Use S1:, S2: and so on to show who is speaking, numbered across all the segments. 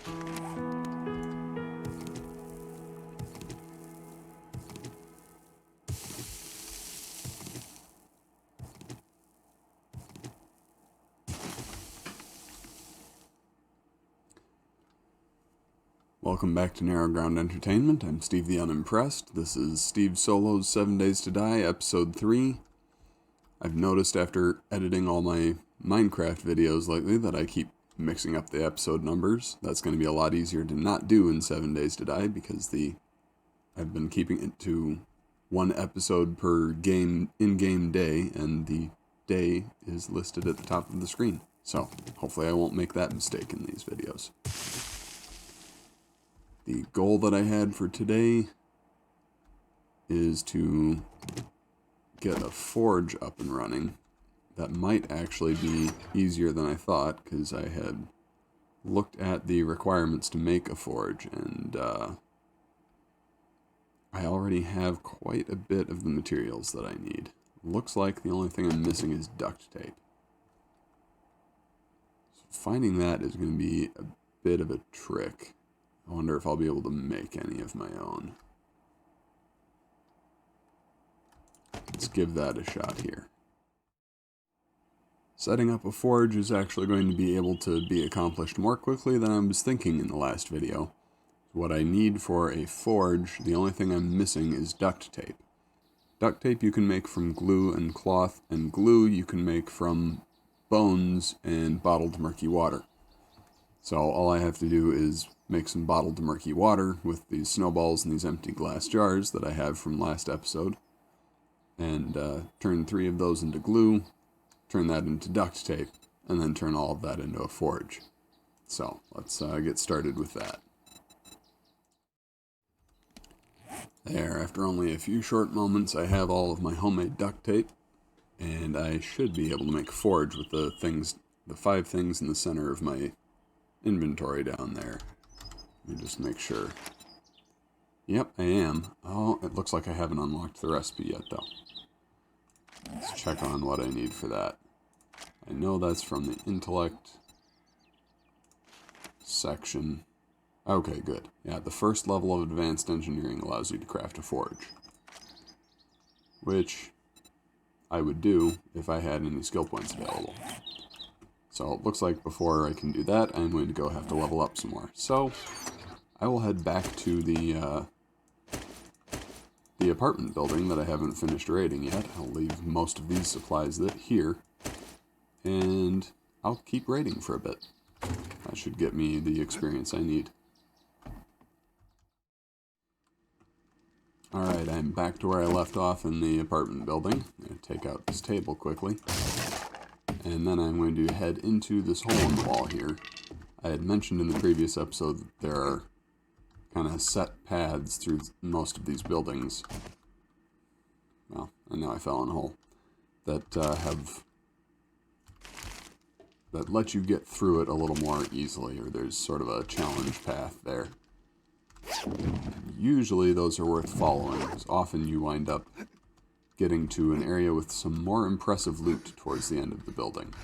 S1: Welcome back to Narrow Ground Entertainment. I'm Steve the Unimpressed. This is Steve Solo's 7 Days to Die, Episode 3. I've noticed after editing all my Minecraft videos lately that I keep mixing up the episode numbers. That's going to be a lot easier to not do in 7 Days to Die because I've been keeping it to one episode per in-game day, and the day is listed at the top of the screen. So, hopefully I won't make that mistake in these videos. The goal that I had for today is to get a forge up and running. That might actually be easier than I thought, because I had looked at the requirements to make a forge, and I already have quite a bit of the materials that I need. Looks like the only thing I'm missing is duct tape. So finding that is going to be a bit of a trick. I wonder if I'll be able to make any of my own. Let's give that a shot here. Setting up a forge is actually going to be able to be accomplished more quickly than I was thinking in the last video. What I need for a forge, the only thing I'm missing is duct tape. Duct tape you can make from glue and cloth, and glue you can make from bones and bottled murky water. So all I have to do is make some bottled murky water with these snowballs and these empty glass jars that I have from last episode, and turn 3 of those into glue, turn that into duct tape, and then turn all of that into a forge. So let's get started with that. There, after only a few short moments, I have all of my homemade duct tape, and I should be able to make a forge with the 5 things in the center of my inventory down there. Let me just make sure. Yep, I am. Oh, it looks like I haven't unlocked the recipe yet, though. Let's check on what I need for that. I know that's from the intellect section. Okay, good. Yeah, the first level of advanced engineering allows you to craft a forge, which I would do if I had any skill points available. So it looks like before I can do that, I'm going to have to level up some more. So I will head back to the apartment building that I haven't finished raiding yet. I'll leave most of these supplies here, and I'll keep raiding for a bit. That should get me the experience I need. Alright, I'm back to where I left off in the apartment building. I'm going to take out this table quickly, and then I'm going to head into this hole in the wall here. I had mentioned in the previous episode that there are kind of set paths through most of these buildings. Well, and now I fell in a hole. That let you get through it a little more easily, or there's sort of a challenge path there. Usually those are worth following, because often you wind up getting to an area with some more impressive loot towards the end of the building.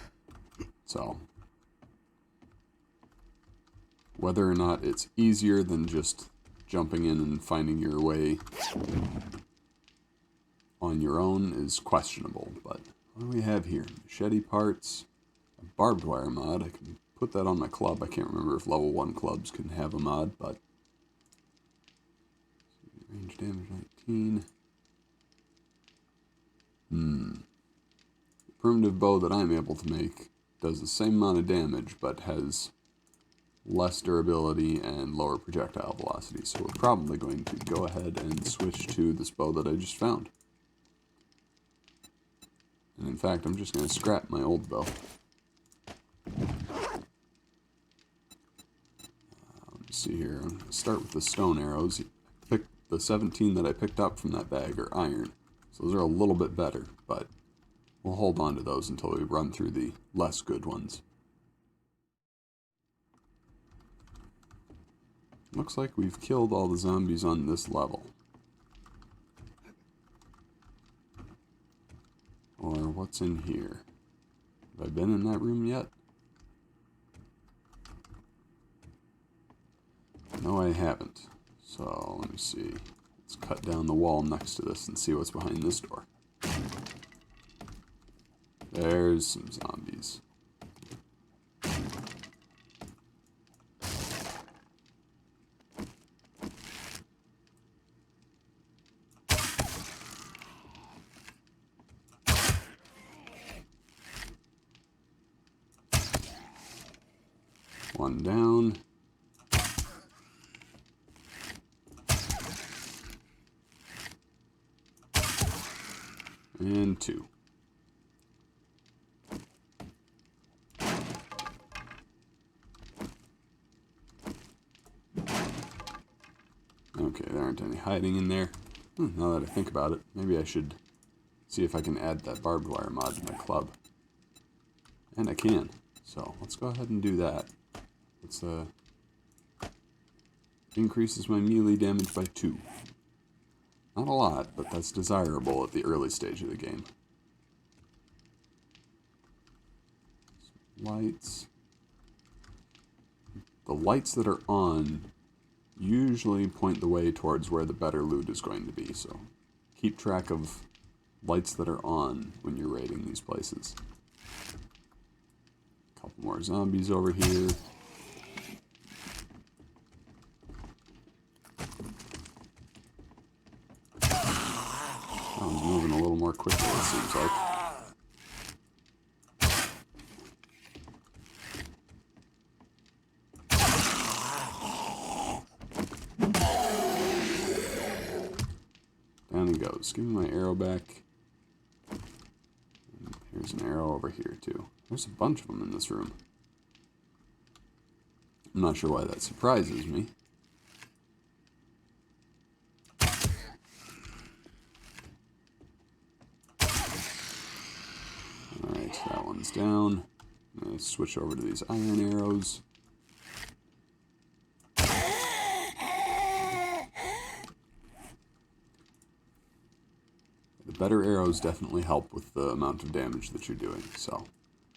S1: So, whether or not it's easier than just jumping in and finding your way on your own is questionable, but what do we have here? Machete parts, a barbed wire mod. I can put that on my club. I can't remember if level 1 clubs can have a mod, but range damage 19. The primitive bow that I'm able to make does the same amount of damage, but has less durability and lower projectile velocity, so we're probably going to go ahead and switch to this bow that I just found. And in fact, I'm just going to scrap my old bow. Let's see here. I'm going to start with the stone arrows. The 17 that I picked up from that bag are iron, so those are a little bit better, but we'll hold on to those until we run through the less good ones. Looks like we've killed all the zombies on this level. Or what's in here? Have I been in that room yet? No, I haven't. So, let me see. Let's cut down the wall next to this and see what's behind this door. There's some zombies. One down. And two. Okay, there aren't any hiding in there. Now that I think about it, maybe I should see if I can add that barbed wire mod to my club. And I can. So, let's go ahead and do that. It's increases my melee damage by 2. Not a lot, but that's desirable at the early stage of the game. Some lights. The lights that are on usually point the way towards where the better loot is going to be, so keep track of lights that are on when you're raiding these places. A couple more zombies over here. That one's moving a little more quickly, it seems like. Down he goes. Give me my arrow back. And here's an arrow over here, too. There's a bunch of them in this room. I'm not sure why that surprises me. Alright, that one's down. I'm going to switch over to these iron arrows. The better arrows definitely help with the amount of damage that you're doing, so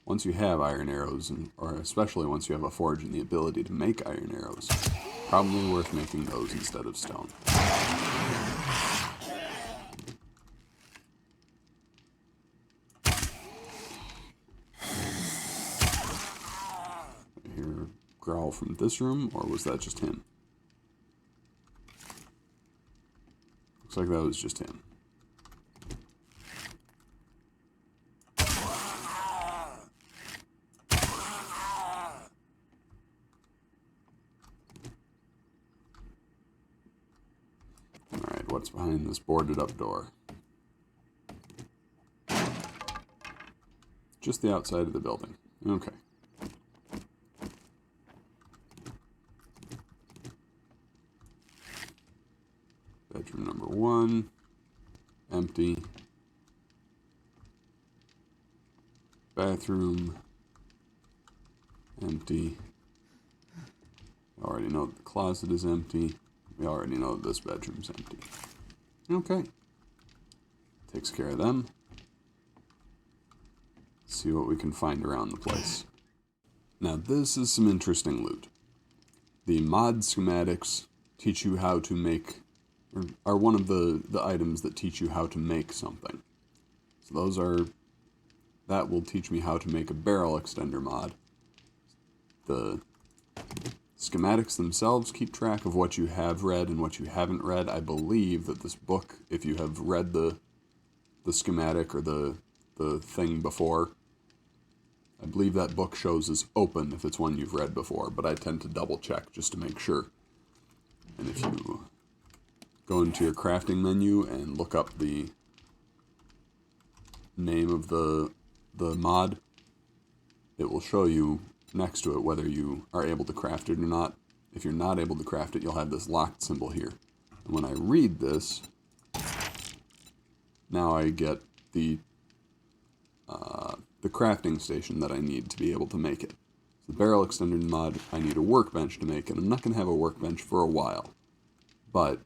S1: once you have iron arrows, or especially once you have a forge and the ability to make iron arrows, probably worth making those instead of stone. I hear a growl from this room, or was that just him? Looks like that was just him. What's behind this boarded up door? Just the outside of the building. Okay. Bedroom number 1. Empty. Bathroom. Empty. We already know that the closet is empty. We already know that this bedroom's empty. Okay. Takes care of them. Let's see what we can find around the place. Now this is some interesting loot. The mod schematics teach you how to make, or are one of the items that teach you how to make something. So those are, that will teach me how to make a barrel extender mod. The schematics themselves keep track of what you have read and what you haven't read. I believe that this book, if you have read the schematic or the thing before, I believe that book shows as open if it's one you've read before, but I tend to double check just to make sure. And if you go into your crafting menu and look up the name of the mod, it will show you next to it whether you are able to craft it or not. If you're not able to craft it, you'll have this locked symbol here. And when I read this, now I get the crafting station that I need to be able to make it. So the barrel extender mod, I need a workbench to make it. I'm not going to have a workbench for a while. But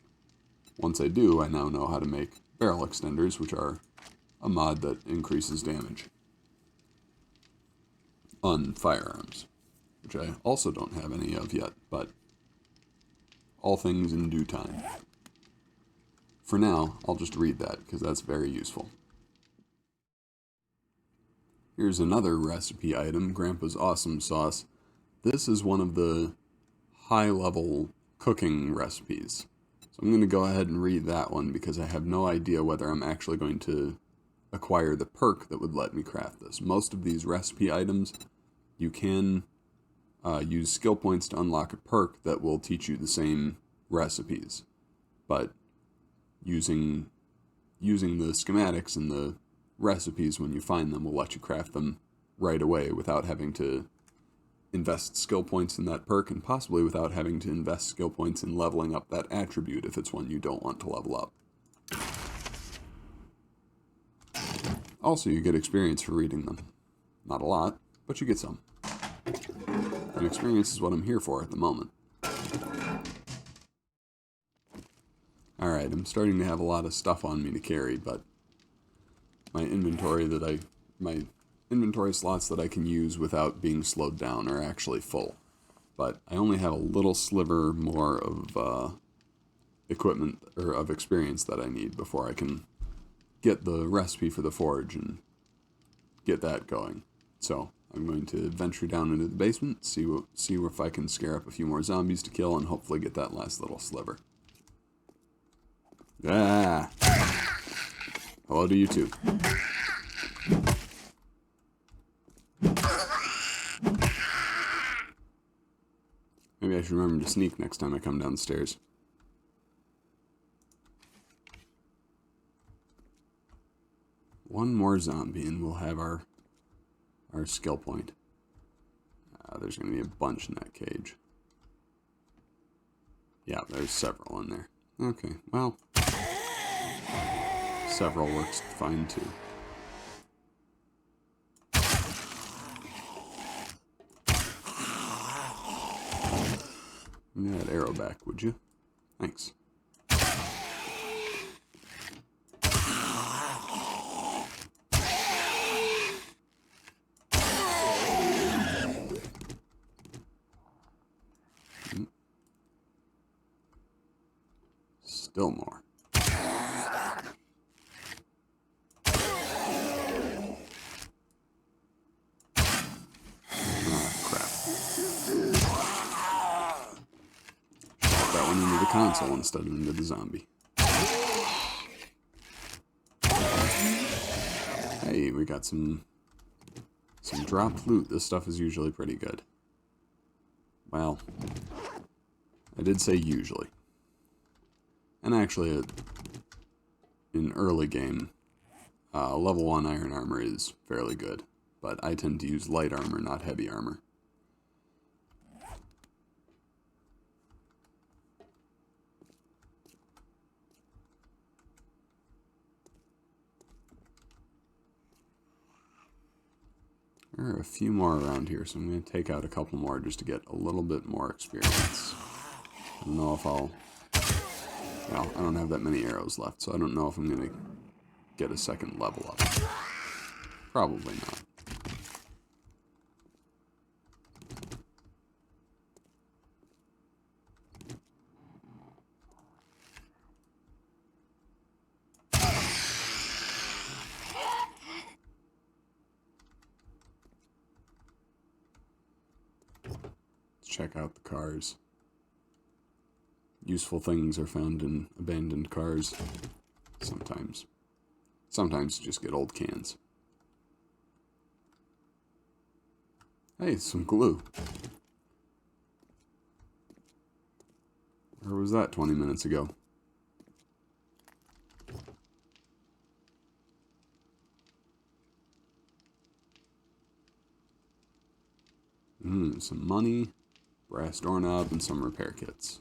S1: once I do, I now know how to make barrel extenders, which are a mod that increases damage on firearms, which I also don't have any of yet, but All things in due time. For now, I'll just read that, because that's very useful. Here's another recipe item, Grandpa's Awesome Sauce. This is one of the high-level cooking recipes. So I'm going to go ahead and read that one, because I have no idea whether I'm actually going to acquire the perk that would let me craft this. Most of these recipe items, you can use skill points to unlock a perk that will teach you the same recipes. But using the schematics and the recipes when you find them will let you craft them right away without having to invest skill points in that perk, and possibly without having to invest skill points in leveling up that attribute if it's one you don't want to level up. Also, you get experience for reading them. Not a lot, but you get some. And experience is what I'm here for at the moment. Alright, I'm starting to have a lot of stuff on me to carry, but my inventory slots that I can use without being slowed down are actually full. But I only have a little sliver more of equipment, or of experience that I need before I can get the recipe for the forge and get that going. So I'm going to venture down into the basement, see if I can scare up a few more zombies to kill, and hopefully get that last little sliver. Ah! Hello to you too. Maybe I should remember to sneak next time I come downstairs. One more zombie and we'll have our skill point. There's going to be a bunch in that cage. Yeah, there's several in there. Okay, well, several works fine too. Give me that arrow back, would you? Thanks. Still more. Into the console instead of into the zombie. Hey, we got some dropped loot. This stuff is usually pretty good. Well, I did say usually. And actually, in early game, level 1 iron armor is fairly good. But I tend to use light armor, not heavy armor. There are a few more around here, so I'm going to take out a couple more just to get a little bit more experience. I don't know if I'll... Well, I don't have that many arrows left, so I don't know if I'm going to get a second level up. Probably not. Check out the cars. Useful things are found in abandoned cars. Sometimes. Sometimes you just get old cans. Hey, some glue. Where was that 20 minutes ago? Some money, brass doorknob, and some repair kits.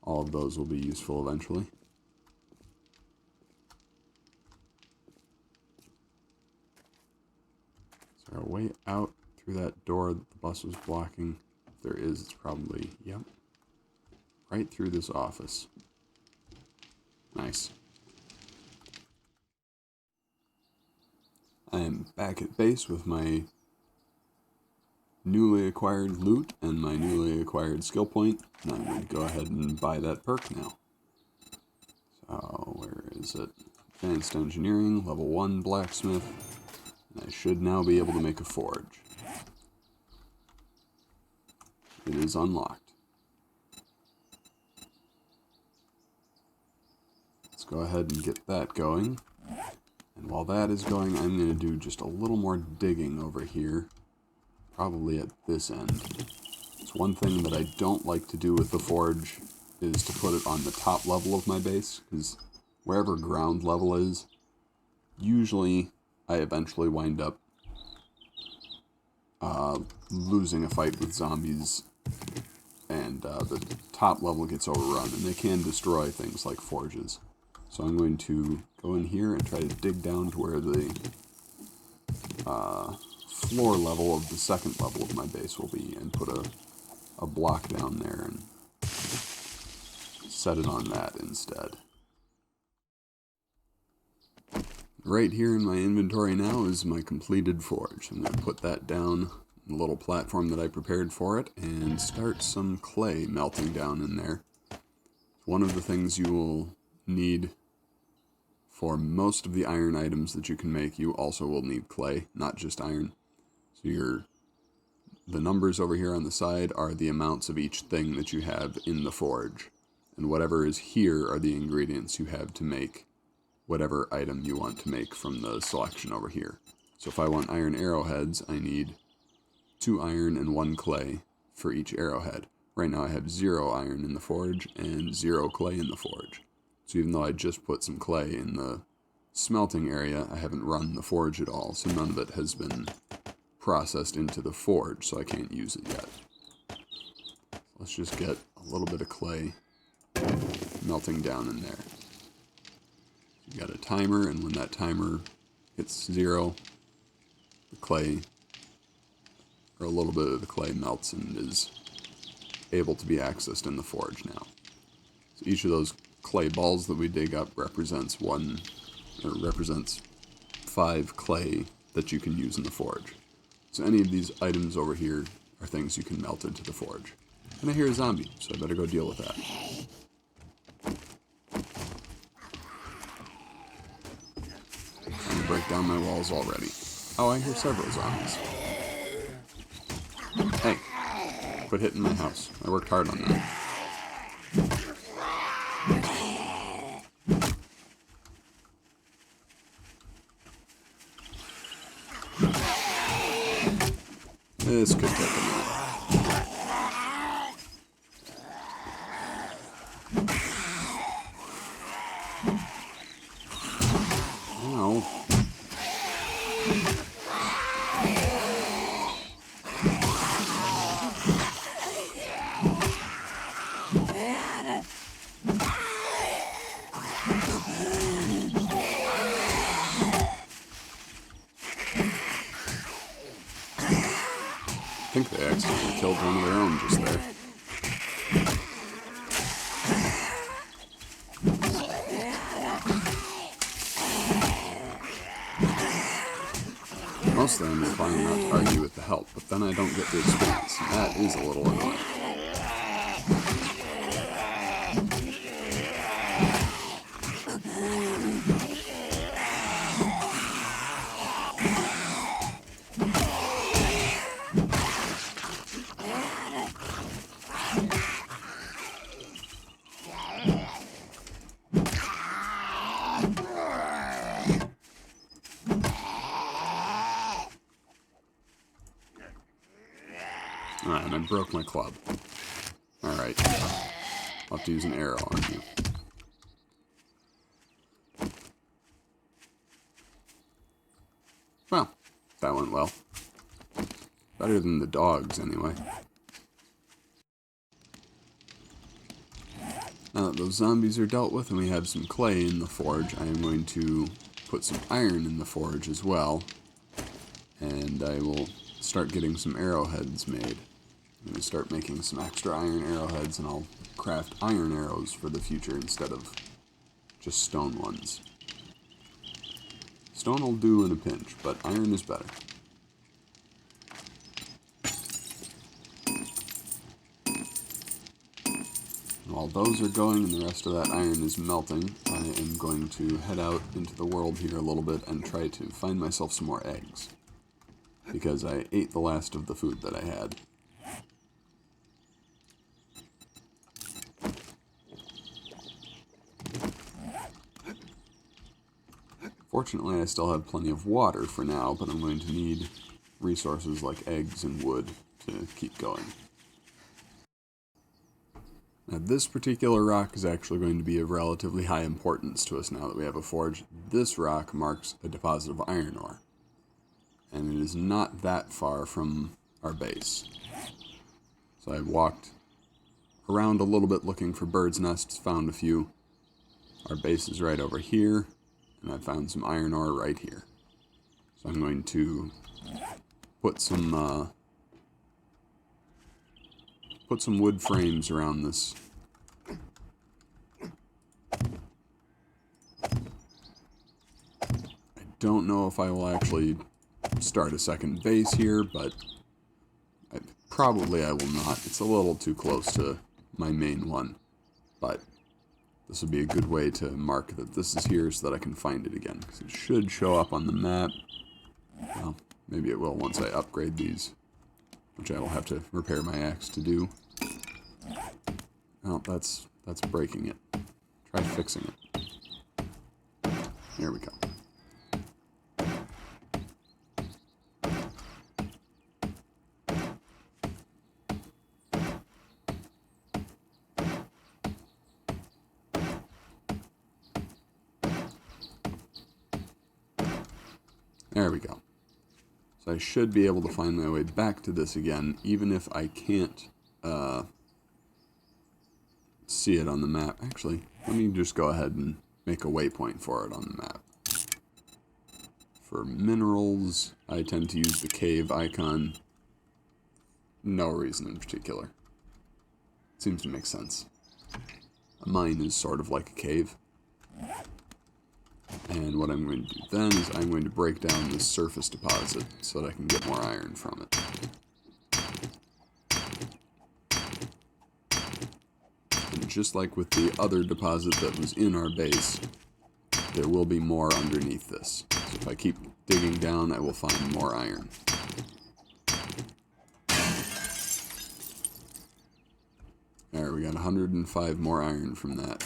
S1: All of those will be useful eventually. Is there a way out through that door that the bus was blocking? If there is, it's probably, yep, right through this office. Nice. I am back at base with my newly acquired loot and my newly acquired skill point, and I'm going to go ahead and buy that perk now. So, where is it? Advanced Engineering, level 1 Blacksmith, and I should now be able to make a forge. It is unlocked. Let's go ahead and get that going. And while that is going, I'm going to do just a little more digging over here. Probably at this end. It's one thing that I don't like to do with the forge is to put it on the top level of my base, because wherever ground level is, usually I eventually wind up losing a fight with zombies, and the top level gets overrun, and they can destroy things like forges. So I'm going to go in here and try to dig down to where the floor level of the second level of my base will be, and put a block down there and set it on that instead. Right here in my inventory now is my completed forge. I'm going to put that down on the little platform that I prepared for it and start some clay melting down in there. One of the things you will need for most of the iron items that you can make, you also will need clay, not just iron. So the numbers over here on the side are the amounts of each thing that you have in the forge. And whatever is here are the ingredients you have to make whatever item you want to make from the selection over here. So if I want iron arrowheads, I need 2 iron and 1 clay for each arrowhead. Right now I have 0 iron in the forge and 0 clay in the forge. So even though I just put some clay in the smelting area, I haven't run the forge at all, so none of it has been processed into the forge, so I can't use it yet. Let's just get a little bit of clay melting down in there. You got a timer, and when that timer hits 0, the clay, or a little bit of the clay, melts and is able to be accessed in the forge now. So each of those clay balls that we dig up represents 5 clay that you can use in the forge. So any of these items over here are things you can melt into the forge. And I hear a zombie, so I better go deal with that. Trying to break down my walls already. Oh, I hear several zombies. Hey, quit hitting my house. I worked hard on that. This could take a minute. Ow. I think they accidentally killed one of their own just there. Mostly I'm inclined not to argue with the help, but then I don't get the experience, and that is a little annoying. Alright, and I broke my club. Alright, I'll have to use an arrow on you. Well, that went well. Better than the dogs, anyway. Now that those zombies are dealt with and we have some clay in the forge, I am going to put some iron in the forge as well. And I will start getting some arrowheads made. I'm going to start making some extra iron arrowheads, and I'll craft iron arrows for the future instead of just stone ones. Stone will do in a pinch, but iron is better. While those are going and the rest of that iron is melting, I am going to head out into the world here a little bit and try to find myself some more eggs. Because I ate the last of the food that I had. Fortunately, I still have plenty of water for now, but I'm going to need resources like eggs and wood to keep going. Now, this particular rock is actually going to be of relatively high importance to us now that we have a forge. This rock marks a deposit of iron ore, and it is not that far from our base. So I walked around a little bit looking for birds' nests, found a few. Our base is right over here. And I found some iron ore right here. So I'm going to put some wood frames around this. I don't know if I will actually start a second base here, but probably I will not. It's a little too close to my main one, but this would be a good way to mark that this is here so that I can find it again. Because it should show up on the map. Well, maybe it will once I upgrade these. Which I will have to repair my axe to do. Oh, that's breaking it. Try fixing it. There we go. There we go. So I should be able to find my way back to this again, even if I can't see it on the map. Actually, let me just go ahead and make a waypoint for it on the map. For minerals, I tend to use the cave icon. No reason in particular. Seems to make sense. A mine is sort of like a cave. And what I'm going to do then is I'm going to break down this surface deposit so that I can get more iron from it. And just like with the other deposit that was in our base, there will be more underneath this. So if I keep digging down, I will find more iron. There, we got 105 more iron from that.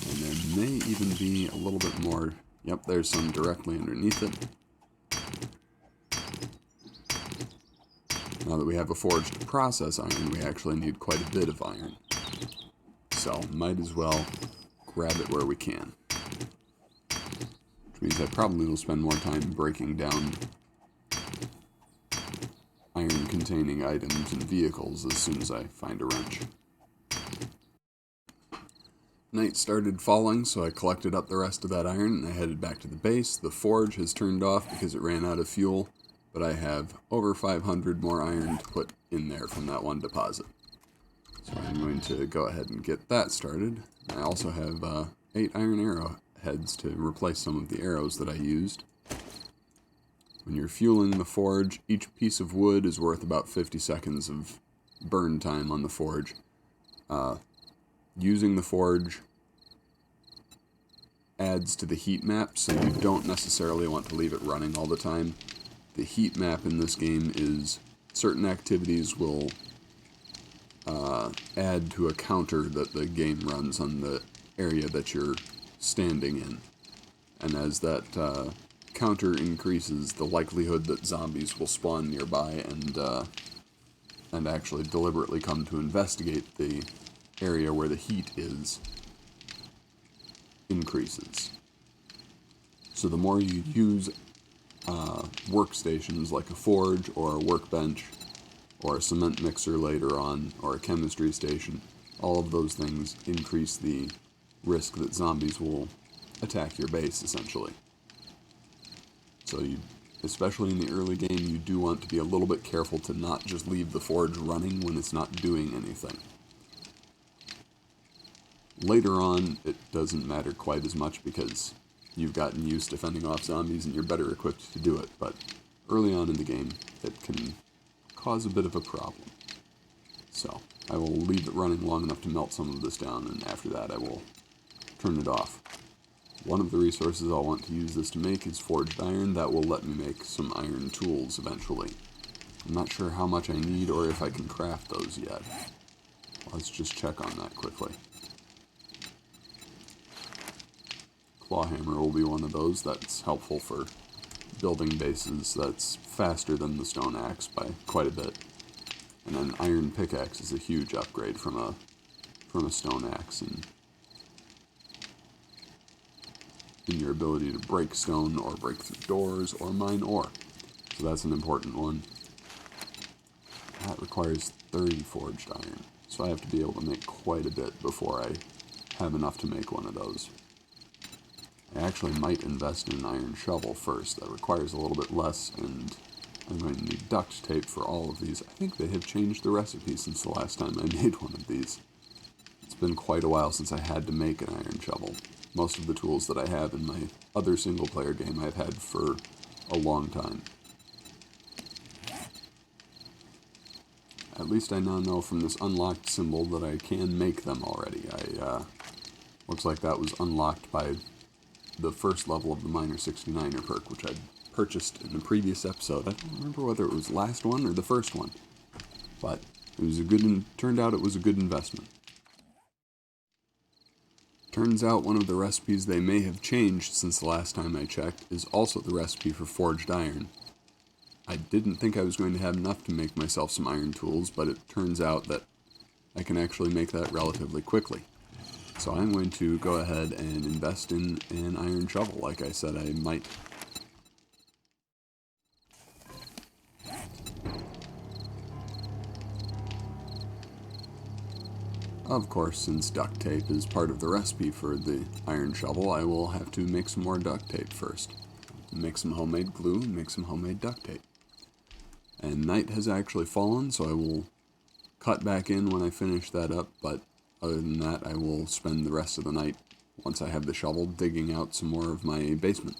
S1: And there may even be a little bit more. Yep, there's some directly underneath it. Now that we have a forge to process iron, we actually need quite a bit of iron. So, might as well grab it where we can. Which means I probably will spend more time breaking down iron-containing items and vehicles as soon as I find a wrench. Night started falling, so I collected up the rest of that iron and I headed back to the base. The forge has turned off because it ran out of fuel, but I have over 500 more iron to put in there from that one deposit. So I'm going to go ahead and get that started. I also have 8 iron arrow heads to replace some of the arrows that I used. When you're fueling the forge, each piece of wood is worth about 50 seconds of burn time on the forge. Using the forge adds to the heat map, so you don't necessarily want to leave it running all the time. The heat map in this game is certain activities will add to a counter that the game runs on the area that you're standing in. And as that counter increases, the likelihood that zombies will spawn nearby and actually deliberately come to investigate the area where the heat is increases. So the more you use workstations like a forge or a workbench or a cement mixer later on or a chemistry station, all of those things increase the risk that zombies will attack your base essentially. So you, especially in the early game, you do want to be a little bit careful to not just leave the forge running when it's not doing anything. Later on, it doesn't matter quite as much because you've gotten used to fending off zombies and you're better equipped to do it, but early on in the game, it can cause a bit of a problem. So, I I will leave it running long enough to melt some of this down, and after that I will turn it off. One of the resources I'll want to use this to make is forged iron. That will let me make some iron tools eventually. I'm not sure how much I need or if I can craft those yet. Let's just check on that quickly. Clawhammer will be one of those. That's helpful for building bases. That's faster than the stone axe by quite a bit. And an iron pickaxe is a huge upgrade from a stone axe in your ability to break stone or break through doors or mine ore. So that's an important one. That requires 30 forged iron. So I have to be able to make quite a bit before I have enough to make one of those. I actually might invest in an iron shovel first. That requires a little bit less, and I'm going to need duct tape for all of these. I think they have changed the recipe since the last time I made one of these. It's been quite a while since I had to make an iron shovel. Most of the tools that I have in my other single-player game I've had for a long time. At least I now know from this unlocked symbol that I can make them already. Looks like that was unlocked by the first level of the Miner 69er perk, which I purchased in the previous episode. I don't remember whether it was the last one or the first one, but it was turned out it was a good investment. Turns out one of the recipes they may have changed since the last time I checked is also the recipe for forged iron. I didn't think I was going to have enough to make myself some iron tools, but it turns out that I can actually make that relatively quickly. So I'm going to go ahead and invest in an iron shovel, like I said I might. Of course, since duct tape is part of the recipe for the iron shovel, I will have to make some more duct tape first. Make some homemade glue and make some homemade duct tape. And night has actually fallen, so I will cut back in when I finish that up, but other than that, I will spend the rest of the night, once I have the shovel, digging out some more of my basement.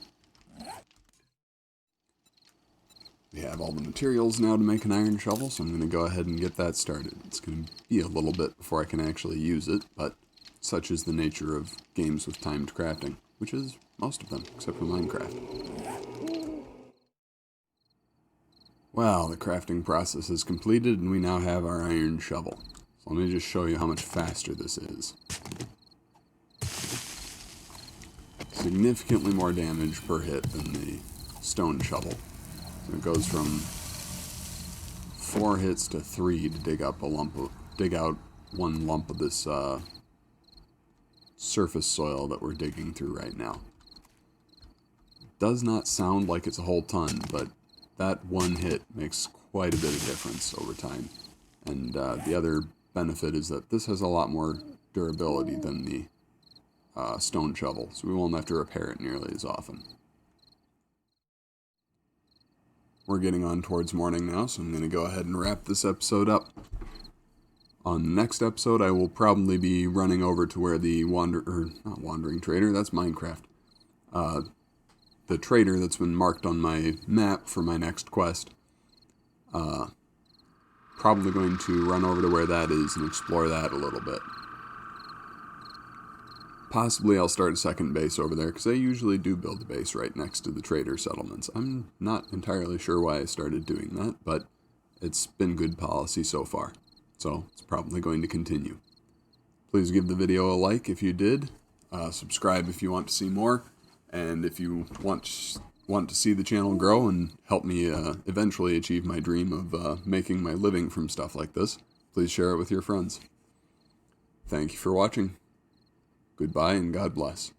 S1: We have all the materials now to make an iron shovel, so I'm going to go ahead and get that started. It's going to be a little bit before I can actually use it, but such is the nature of games with timed crafting, which is most of them, except for Minecraft. Well, the crafting process is completed, and we now have our iron shovel. So let me just show you how much faster this is. Significantly more damage per hit than the stone shovel. So it goes from 4 hits to 3 to dig out one lump of this surface soil that we're digging through right now. Does not sound like it's a whole ton, but that one hit makes quite a bit of difference over time. And the other benefit is that this has a lot more durability than the stone shovel, so we won't have to repair it nearly as often. We're getting on towards morning now, so I'm going to go ahead and wrap this episode up. On the next episode, I will probably be running over to where the not wandering trader, that's Minecraft. The trader that's been marked on my map for my next quest. Probably going to run over to where that is and explore that a little bit. Possibly I'll start a second base over there, because I usually do build a base right next to the trader settlements. I'm not entirely sure why I started doing that, but it's been good policy so far. So it's probably going to continue. Please give the video a like if you did. Subscribe if you want to see more. And if you want to see the channel grow and help me eventually achieve my dream of making my living from stuff like this, please share it with your friends. Thank you for watching. Goodbye and God bless.